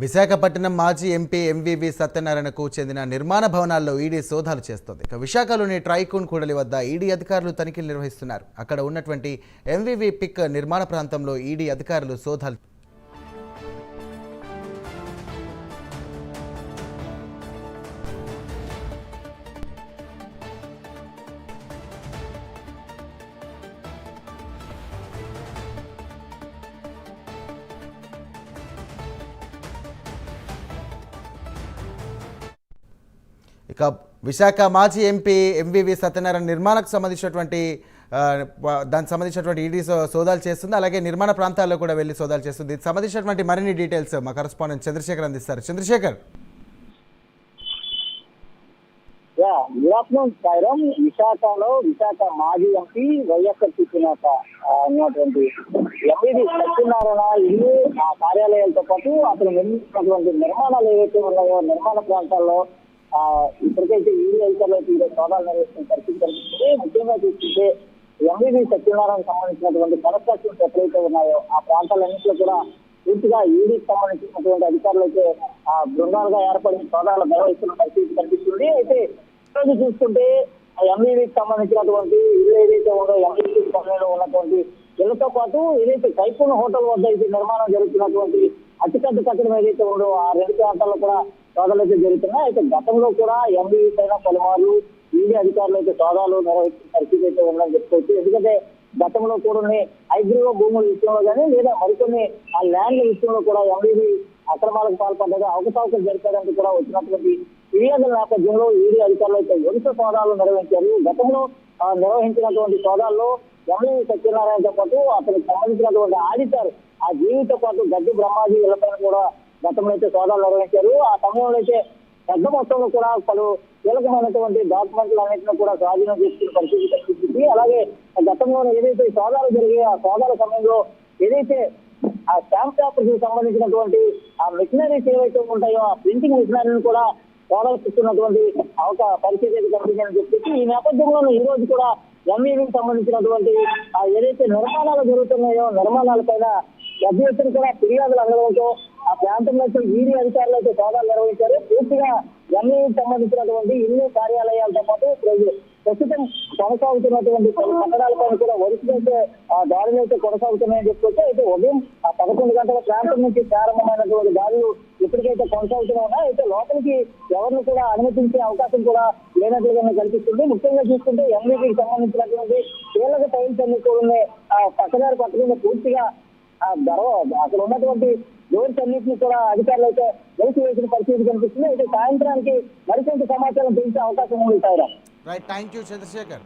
విశాఖపట్నం మాజీ MP MVV సత్యనారాయణకు చెందిన నిర్మాణ భవనాల్లో ఈడీ సోదాలు చేస్తోంది. ఇక విశాఖలోని ట్రైకూన్ కూడలి వద్ద ఈడీ అధికారులు తనిఖీలు నిర్వహిస్తున్నారు. అక్కడ ఉన్నటువంటి ఎంవివి పిక్ నిర్మాణ ప్రాంతంలో ఈడీ అధికారులు సోదాలు ఇక విశాఖ మాజీ ఎంపీ ఎంవివి సత్యనారాయణ నిర్మాణకు సంబంధించినటువంటి దానికి సంబంధించినటువంటి ఈడీ సోదాలు చేస్తుంది. అలాగే నిర్మాణ ప్రాంతాల్లో కూడా వెళ్ళి సోదాలు చేస్తుంది. దీనికి సంబంధించినటువంటి మరిన్ని డీటెయిల్స్ మా కరెస్పాండెంట్ చంద్రశేఖర్ అందిస్తారు. చంద్రశేఖర్. విశాఖలో విశాఖ మాజీ ఎంపీ వైఎస్ఆర్ నేత ఉన్నటువంటి ఎంవివి సత్యనారాయణ ఇల్లు ఆ కార్యాలయాలతో పాటు అతను నిర్మించినటువంటి నిర్మాణాలు ఏవైతే ఉన్నాయో నిర్మాణ ప్రాంతాల్లో ఇప్పటికైతే ఈడీ అధికారులు సోదాలు నిర్వహిస్తున్న పరిస్థితి కనిపిస్తుంది. ముఖ్యంగా చూస్తుంటే ఎంవివి సత్యనారాయణ సంబంధించినటువంటి కన్స్ట్రక్షన్స్ ఎక్కడైతే ఉన్నాయో ఆ ప్రాంతాలన్నింటిలో కూడా పూర్తిగా ఈడీకి సంబంధించినటువంటి అధికారులు అయితే బృందాలుగా ఏర్పడి సోదాలు నిర్వహిస్తున్న పరిస్థితి కనిపిస్తుంది. అయితే ఈరోజు చూసుకుంటే ఎంవివికి సంబంధించినటువంటి ఇల్లు ఏదైతే ఉందో ఎంవివి పనులలో ఉన్నటువంటి ఇళ్లతో పాటు ఏదైతే కైపూన్ హోటల్ వద్ద అయితే నిర్మాణం జరుగుతున్నటువంటి అతిపెద్ద కట్టడం ఏదైతే ఉందో ఆ రెండు ప్రాంతాల్లో కూడా సోదాలు అయితే జరుగుతున్నాయి. అయితే గతంలో కూడా ఎంవివి పైన పలుమార్లు ఈడీ అధికారులు అయితే సోదాలు నిర్వహించిన పరిస్థితి అయితే ఉందని చెప్పుకోవచ్చు. ఎందుకంటే గతంలో కూడా హైగ్రీవ భూముల విషయంలో కానీ లేదా మరికొన్ని ఆ ల్యాండ్ల విషయంలో కూడా ఎంవివి అక్రమాలకు పాల్పడ్డగా అవకతవకలు జరిపారంటూ కూడా వచ్చినటువంటి ఫిర్యాదుల నేపథ్యంలో ఈడీ అధికారులు అయితే వరుస సోదాలు నిర్వహించారు. గతంలో నిర్వహించినటువంటి సోదాల్లో ఎంవివి సత్యనారాయణతో పాటు అతనికి సంబంధించినటువంటి ఆడిటర్ ఆ జీవితో పాటు గడ్డి బ్రహ్మాజీ ఇళ్లపైన కూడా గతంలో అయితే సోదాలు నిర్వహించారు. ఆ సమయంలో అయితే పెద్ద మొత్తంలో కూడా పలు కీలకమైనటువంటి డాక్యుమెంట్లు అన్నింటినీ కూడా స్వాధీనం చేసుకునే పరిస్థితి కనిపిస్తుంది. అలాగే గతంలో ఏదైతే సోదాలు జరిగాయో ఆ సోదాల సమయంలో ఏదైతే ఆ స్టాంప్ పేపర్ కి సంబంధించినటువంటి ఆ మిషనరీస్ ఏవైతే ఉంటాయో ఆ ప్రింటింగ్ మిషనరీని కూడా సోదాలు పరిస్థితి అయితే కనిపించిందని చెప్పేసి ఈ నేపథ్యంలో ఈ రోజు కూడా ఎంవివికి సంబంధించినటువంటి ఏదైతే నిర్మాణాలు జరుగుతున్నాయో నిర్మాణాలపైన పెద్ద ఎత్తున కూడా ఫిర్యాదులు అందడంతో ఆ ప్రాంతంలో ఈడీ అధికారులు అయితే సోదాలు నిర్వహించారు. పూర్తిగా ఎంవివికి సంబంధించినటువంటి ఇల్లు కార్యాలయాలతో పాటు ప్రస్తుతం కొనసాగుతున్నటువంటి పలు కట్టడాలపైన కూడా వరుసగా దాడులు అయితే కొనసాగుతున్నాయని చెప్పుకోవచ్చు. అయితే ఉదయం 11 గంటల ప్రాంతం నుంచి ప్రారంభమైనటువంటి దాడులు ఇప్పటికైతే కొనసాగుతూనే ఉన్నాయి. అయితే లోపలికి ఎవరిని కూడా అనుమతించే అవకాశం కూడా లేనట్లుగా కనిపిస్తుంది. ముఖ్యంగా చూసుకుంటే ఎంవివికి సంబంధించినటువంటి కీలక టైల్స్ అన్ని కూడా పక్కదారి పట్టుకుని పూర్తిగా అక్కడ ఉన్నటువంటి డోర్స్ అన్నింటినీ కూడా అధికారులు అయితే వేసిన పరిస్థితి కనిపిస్తుంది. అయితే సాయంత్రానికి మరికొంత సమాచారం తెలిసే అవకాశం ఉంది. Right, thank you Chandrasekhar.